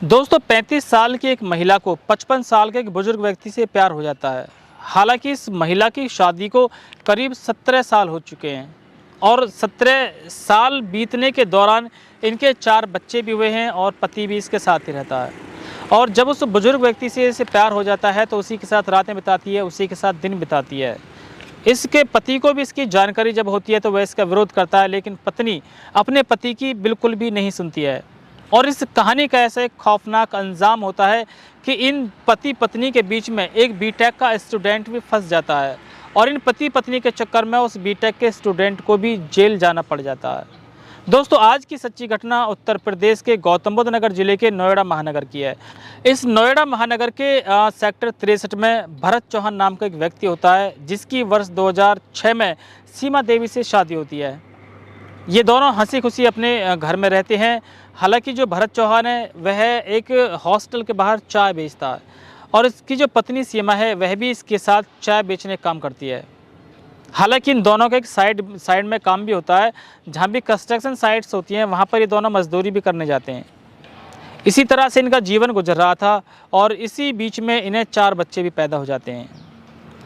दोस्तों 35 साल की एक महिला को 55 साल के एक बुजुर्ग व्यक्ति से प्यार हो जाता है। हालांकि इस महिला की शादी को करीब 17 साल हो चुके हैं और 17 साल बीतने के दौरान इनके 4 बच्चे भी हुए हैं और पति भी इसके साथ ही रहता है। और जब उस बुजुर्ग व्यक्ति से इसे प्यार हो जाता है तो उसी के साथ रातें बिताती है, उसी के साथ दिन बिताती है। इसके पति को भी इसकी जानकारी जब होती है तो वह इसका विरोध करता है, लेकिन पत्नी अपने पति की बिल्कुल भी नहीं सुनती है। और इस कहानी का ऐसा एक खौफनाक अंजाम होता है कि इन पति पत्नी के बीच में एक बीटेक का स्टूडेंट भी फंस जाता है और इन पति पत्नी के चक्कर में उस बीटेक के स्टूडेंट को भी जेल जाना पड़ जाता है। दोस्तों, आज की सच्ची घटना उत्तर प्रदेश के गौतम बुद्ध नगर जिले के नोएडा महानगर की है। इस नोएडा महानगर के सेक्टर 63 में भरत चौहान नाम का एक व्यक्ति होता है, जिसकी वर्ष 2006 में सीमा देवी से शादी होती है। ये दोनों हंसी खुशी अपने घर में रहते हैं। हालांकि जो भरत चौहान है वह एक हॉस्टल के बाहर चाय बेचता है और इसकी जो पत्नी सीमा है वह भी इसके साथ चाय बेचने का काम करती है। हालांकि इन दोनों का एक साइड में काम भी होता है, जहाँ भी कंस्ट्रक्शन साइट्स होती हैं वहाँ पर ये दोनों मजदूरी भी करने जाते हैं। इसी तरह से इनका जीवन गुजर रहा था और इसी बीच में इन्हें 4 बच्चे भी पैदा हो जाते हैं।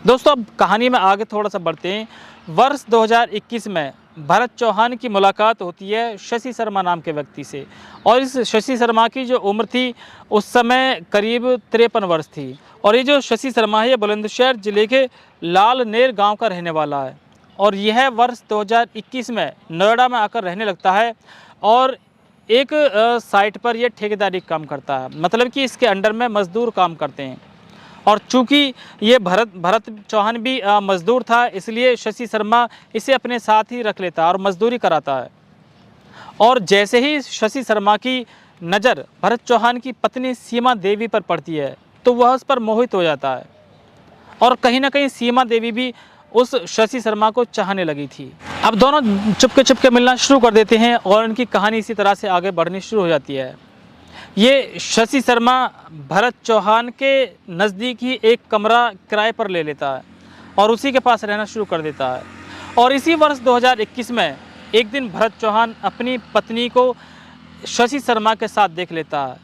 दोस्तों, अब कहानी में आगे थोड़ा सा बढ़ते हैं। वर्ष 2021 में भरत चौहान की मुलाकात होती है शशि शर्मा नाम के व्यक्ति से और इस शशि शर्मा की जो उम्र थी उस समय करीब 53 वर्ष थी। और ये जो शशि शर्मा है ये बुलंदशहर ज़िले के लालनेर गांव का रहने वाला है और यह वर्ष 2021 में नोएडा में आकर रहने लगता है और एक साइट पर यह ठेकेदारी काम करता है, मतलब कि इसके अंडर में मजदूर काम करते हैं। और चूंकि ये भरत चौहान भी मजदूर था, इसलिए शशि शर्मा इसे अपने साथ ही रख लेता है और मजदूरी कराता है। और जैसे ही शशि शर्मा की नज़र भरत चौहान की पत्नी सीमा देवी पर पड़ती है तो वह उस पर मोहित हो जाता है और कहीं ना कहीं सीमा देवी भी उस शशि शर्मा को चाहने लगी थी। अब दोनों चुपके मिलना शुरू कर देते हैं और उनकी कहानी इसी तरह से आगे बढ़नी शुरू हो जाती है। ये शशि शर्मा भरत चौहान के नज़दीक ही एक कमरा किराए पर ले लेता है और उसी के पास रहना शुरू कर देता है। और इसी वर्ष 2021 में एक दिन भरत चौहान अपनी पत्नी को शशि शर्मा के साथ देख लेता है।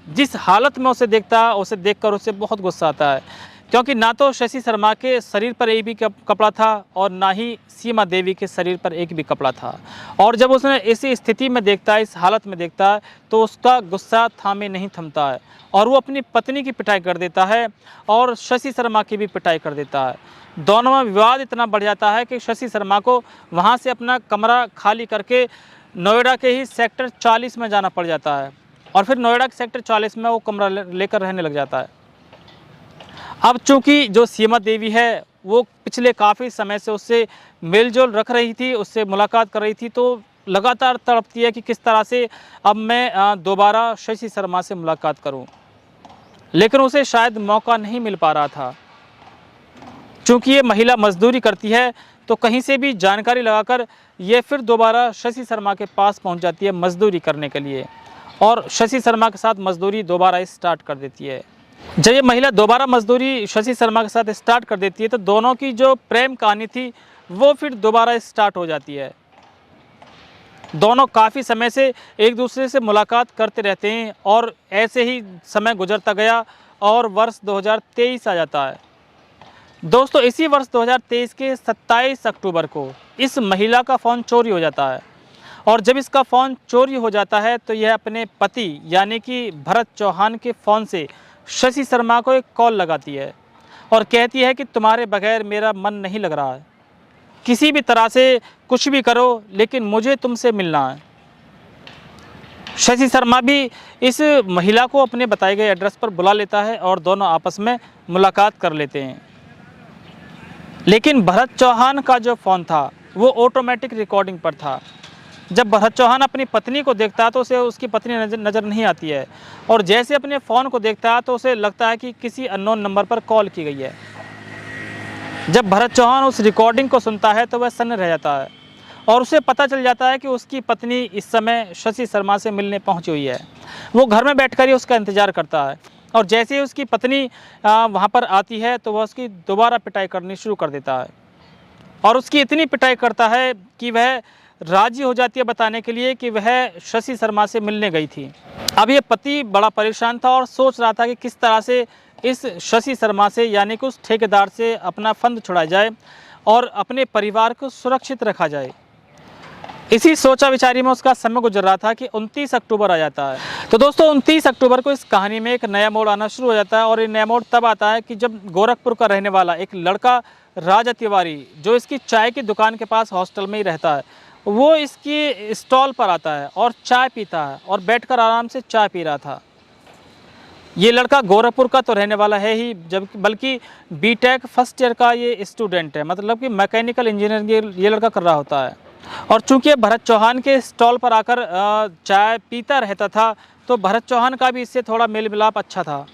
जिस हालत में उसे देखता है उसे देखकर उसे बहुत गुस्सा आता है, क्योंकि ना तो शशि शर्मा के शरीर पर एक भी कपड़ा था और ना ही सीमा देवी के शरीर पर एक भी कपड़ा था। और जब उसने इसी स्थिति में देखता है, इस हालत में देखता है, तो उसका गुस्सा थामे नहीं थमता है और वो अपनी पत्नी की पिटाई कर देता है और शशि शर्मा की भी पिटाई कर देता है। दोनों में विवाद इतना बढ़ जाता है कि शशि शर्मा को वहाँ से अपना कमरा खाली करके नोएडा के ही सेक्टर 40 में जाना पड़ जाता है और फिर नोएडा के सेक्टर 40 में वो कमरा लेकर रहने लग जाता है। अब चूंकि जो सीमा देवी है वो पिछले काफ़ी समय से उससे मेलजोल रख रही थी, उससे मुलाकात कर रही थी, तो लगातार तड़पती है कि किस तरह से अब मैं दोबारा शशि शर्मा से मुलाकात करूं, लेकिन उसे शायद मौका नहीं मिल पा रहा था। चूंकि ये महिला मजदूरी करती है तो कहीं से भी जानकारी लगाकर ये फिर दोबारा शशि शर्मा के पास पहुंच जाती है मजदूरी करने के लिए और शशि शर्मा के साथ मजदूरी दोबारा स्टार्ट कर देती है। जब ये महिला दोबारा मजदूरी शशि शर्मा के साथ स्टार्ट कर देती है तो दोनों की जो प्रेम कहानी थी वो फिर दोबारा स्टार्ट हो जाती है। दोनों काफ़ी समय से एक दूसरे से मुलाकात करते रहते हैं और ऐसे ही समय गुजरता गया और वर्ष 2023 आ जाता है। दोस्तों, इसी वर्ष 2023 के 27 अक्टूबर को इस महिला का फ़ोन चोरी हो जाता है और जब इसका फ़ोन चोरी हो जाता है तो यह अपने पति यानी कि भरत चौहान के फ़ोन से शशि शर्मा को एक कॉल लगाती है और कहती है कि तुम्हारे बगैर मेरा मन नहीं लग रहा है, किसी भी तरह से कुछ भी करो लेकिन मुझे तुमसे मिलना है। शशि शर्मा भी इस महिला को अपने बताए गए एड्रेस पर बुला लेता है और दोनों आपस में मुलाकात कर लेते हैं। लेकिन भरत चौहान का जो फ़ोन था वो ऑटोमेटिक रिकॉर्डिंग पर था। जब भरत चौहान अपनी पत्नी को देखता है तो उसे उसकी पत्नी नज़र नहीं आती है और जैसे अपने फ़ोन को देखता है तो उसे लगता है कि किसी अननोन नंबर पर कॉल की गई है। जब भरत चौहान उस रिकॉर्डिंग को सुनता है तो वह सन्न रह जाता है और उसे पता चल जाता है कि उसकी पत्नी इस समय शशि शर्मा से मिलने पहुंची हुई है। वो घर में बैठकर ही उसका इंतज़ार करता है और जैसे ही उसकी पत्नी वहाँ पर आती है तो वह उसकी दोबारा पिटाई करनी शुरू कर देता है और उसकी इतनी पिटाई करता है कि वह राजी हो जाती है बताने के लिए कि वह शशि शर्मा से मिलने गई थी। अब ये पति बड़ा परेशान था और सोच रहा था कि किस तरह से इस शशि शर्मा से यानी कि उस ठेकेदार से अपना फंद छुड़ाया जाए और अपने परिवार को सुरक्षित रखा जाए। इसी सोचा विचारी में उसका समय गुजर रहा था कि 29 अक्टूबर आ जाता है। तो दोस्तों 29 अक्टूबर को इस कहानी में एक नया मोड़ आना शुरू हो जाता है और ये नया मोड़ तब आता है कि जब गोरखपुर का रहने वाला एक लड़का राजा तिवारी, जो इसकी चाय की दुकान के पास हॉस्टल में ही रहता है, वो इसकी स्टॉल पर आता है और चाय पीता है और बैठकर आराम से चाय पी रहा था। ये लड़का गोरखपुर का तो रहने वाला है ही, जब बल्कि बीटेक फर्स्ट ईयर का ये स्टूडेंट है, मतलब कि मैकेनिकल इंजीनियरिंग ये लड़का कर रहा होता है। और चूंकि भरत चौहान के स्टॉल पर आकर चाय पीता रहता था, तो भरत चौहान का भी इससे थोड़ा मेल मिलाप अच्छा था।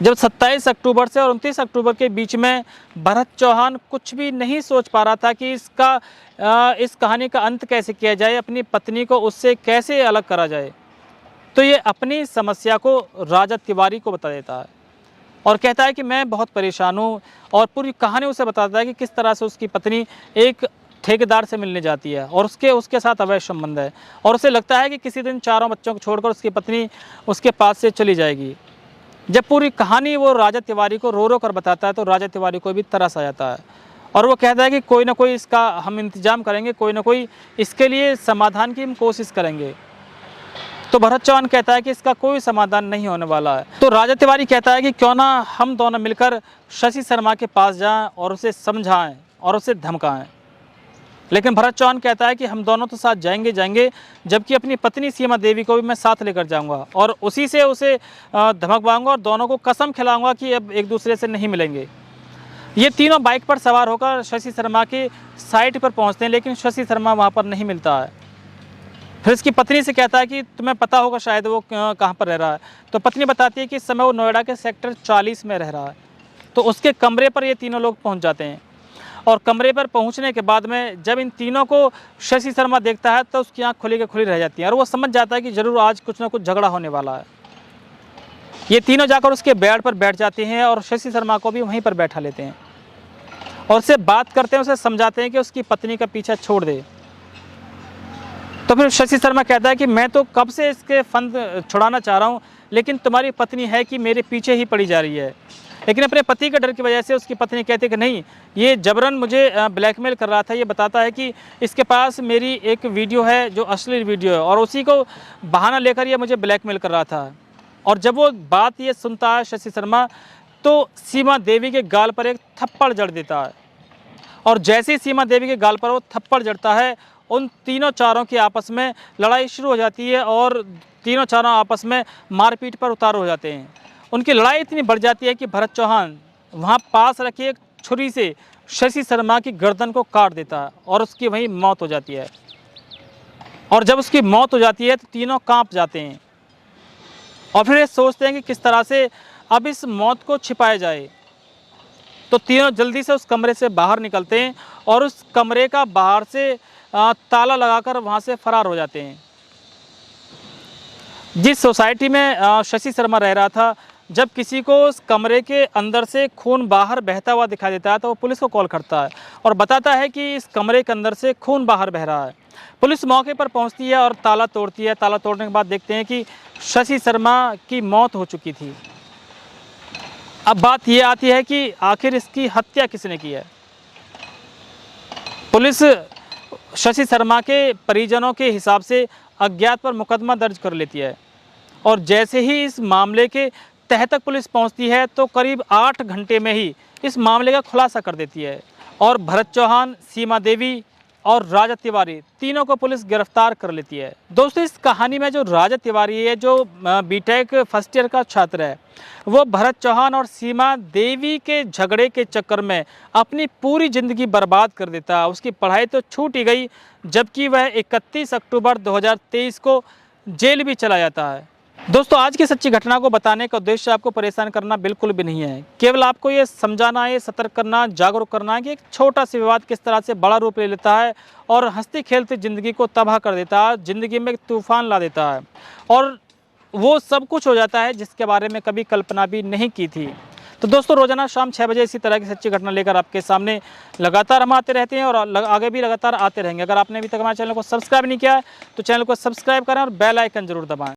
जब 27 अक्टूबर से और 29 अक्टूबर के बीच में भरत चौहान कुछ भी नहीं सोच पा रहा था कि इस कहानी का अंत कैसे किया जाए, अपनी पत्नी को उससे कैसे अलग करा जाए, तो ये अपनी समस्या को राजा तिवारी को बता देता है और कहता है कि मैं बहुत परेशान हूँ, और पूरी कहानी उसे बताता है कि किस तरह से उसकी पत्नी एक ठेकेदार से मिलने जाती है और उसके साथ अवैध संबंध है, और उसे लगता है कि किसी दिन चारों बच्चों को छोड़कर उसकी पत्नी उसके पास से चली जाएगी। जब पूरी कहानी वो राजा तिवारी को रो रो कर बताता है तो राजा तिवारी को भी तरस आ जाता है और वो कहता है कि कोई ना कोई इसका हम इंतजाम करेंगे, कोई ना कोई इसके लिए समाधान की हम कोशिश करेंगे। तो भरत चौहान कहता है कि इसका कोई समाधान नहीं होने वाला है। तो राजा तिवारी कहता है कि क्यों ना हम दोनों मिलकर शशि शर्मा के पास जाएं और उसे समझाएं और उसे धमकाएं। लेकिन भरत चौहान कहता है कि हम दोनों तो साथ जाएंगे, जबकि अपनी पत्नी सीमा देवी को भी मैं साथ लेकर जाऊंगा और उसी से उसे धमकवाऊंगा और दोनों को कसम खिलाऊंगा कि अब एक दूसरे से नहीं मिलेंगे। ये तीनों बाइक पर सवार होकर शशि शर्मा की साइट पर पहुंचते हैं, लेकिन शशि शर्मा वहां पर नहीं मिलता है। फिर उसकी पत्नी से कहता है कि तुम्हें पता होगा शायद वो कहाँ पर रह रहा है। तो पत्नी बताती है कि इस समय वो नोएडा के सेक्टर 40 में रह रहा है। तो उसके कमरे पर ये तीनों लोग पहुंच जाते हैं और कमरे पर पहुंचने के बाद में जब इन तीनों को शशि शर्मा देखता है तो उसकी आँख खुली के खुली रह जाती है और वो समझ जाता है कि ज़रूर आज कुछ ना कुछ झगड़ा होने वाला है। ये तीनों जाकर उसके बेड पर बैठ जाते हैं और शशि शर्मा को भी वहीं पर बैठा लेते हैं और उससे बात करते हैं, उसे समझाते हैं कि उसकी पत्नी का पीछा छोड़ दे। तो फिर शशि शर्मा कहता है कि मैं तो कब से इसके फंद छुड़ाना चाह रहा हूँ, लेकिन तुम्हारी पत्नी है कि मेरे पीछे ही पड़ी जा रही है। लेकिन अपने पति के डर की वजह से उसकी पत्नी कहती है कि नहीं, ये जबरन मुझे ब्लैकमेल कर रहा था। ये बताता है कि इसके पास मेरी एक वीडियो है जो अश्लील वीडियो है और उसी को बहाना लेकर ये मुझे ब्लैकमेल कर रहा था। और जब वो बात ये सुनता है शशि शर्मा, तो सीमा देवी के गाल पर एक थप्पड़ जड़ देता है और जैसे ही सीमा देवी के गाल पर वो थप्पड़ जड़ता है, उन तीनों चारों की आपस में लड़ाई शुरू हो जाती है और तीनों चारों आपस में मारपीट पर उतारू हो जाते हैं। उनकी लड़ाई इतनी बढ़ जाती है कि भरत चौहान वहाँ पास रखी एक छुरी से शशि शर्मा की गर्दन को काट देता है और उसकी वहीं मौत हो जाती है। और जब उसकी मौत हो जाती है तो तीनों कांप जाते हैं और फिर ये सोचते हैं कि किस तरह से अब इस मौत को छिपाया जाए। तो तीनों जल्दी से उस कमरे से बाहर निकलते हैं और उस कमरे का बाहर से ताला लगाकर वहाँ से फरार हो जाते हैं। जिस सोसाइटी में शशि शर्मा रह रहा था, जब किसी को उस कमरे के अंदर से खून बाहर बहता हुआ दिखाई देता है तो वो पुलिस को कॉल करता है और बताता है कि इस कमरे के अंदर से खून बाहर बह रहा है। पुलिस मौके पर पहुंचती है और ताला तोड़ती है। ताला तोड़ने के बाद देखते हैं कि शशि शर्मा की मौत हो चुकी थी। अब बात ये आती है कि आखिर इसकी हत्या किसने की है। पुलिस शशि शर्मा के परिजनों के हिसाब से अज्ञात पर मुकदमा दर्ज कर लेती है और जैसे ही इस मामले के तह तक पुलिस पहुंचती है तो करीब 8 घंटे में ही इस मामले का खुलासा कर देती है और भरत चौहान, सीमा देवी और राजा तिवारी तीनों को पुलिस गिरफ्तार कर लेती है। दोस्तों, इस कहानी में जो राजा तिवारी है, जो बीटेक फर्स्ट ईयर का छात्र है, वो भरत चौहान और सीमा देवी के झगड़े के चक्कर में अपनी पूरी ज़िंदगी बर्बाद कर देता है। उसकी पढ़ाई तो छूट ही गई, जबकि वह 31 अक्टूबर 2023 को जेल भी चला जाता है। दोस्तों, आज की सच्ची घटना को बताने का उद्देश्य आपको परेशान करना बिल्कुल भी नहीं है, केवल आपको ये समझाना है, सतर्क करना, जागरूक करना है कि एक छोटा सा विवाद किस तरह से बड़ा रूप ले लेता है और हंसती खेलती ज़िंदगी को तबाह कर देता है, ज़िंदगी में एक तूफान ला देता है और वो सब कुछ हो जाता है जिसके बारे में कभी कल्पना भी नहीं की थी। तो दोस्तों रोजाना शाम 6 बजे इसी तरह की सच्ची घटना लेकर आपके सामने लगातार हम आते रहते हैं और आगे भी लगातार आते रहेंगे। अगर आपने अभी तक हमारे चैनल को सब्सक्राइब नहीं किया है तो चैनल को सब्सक्राइब करें और बेल आइकन जरूर दबाएं।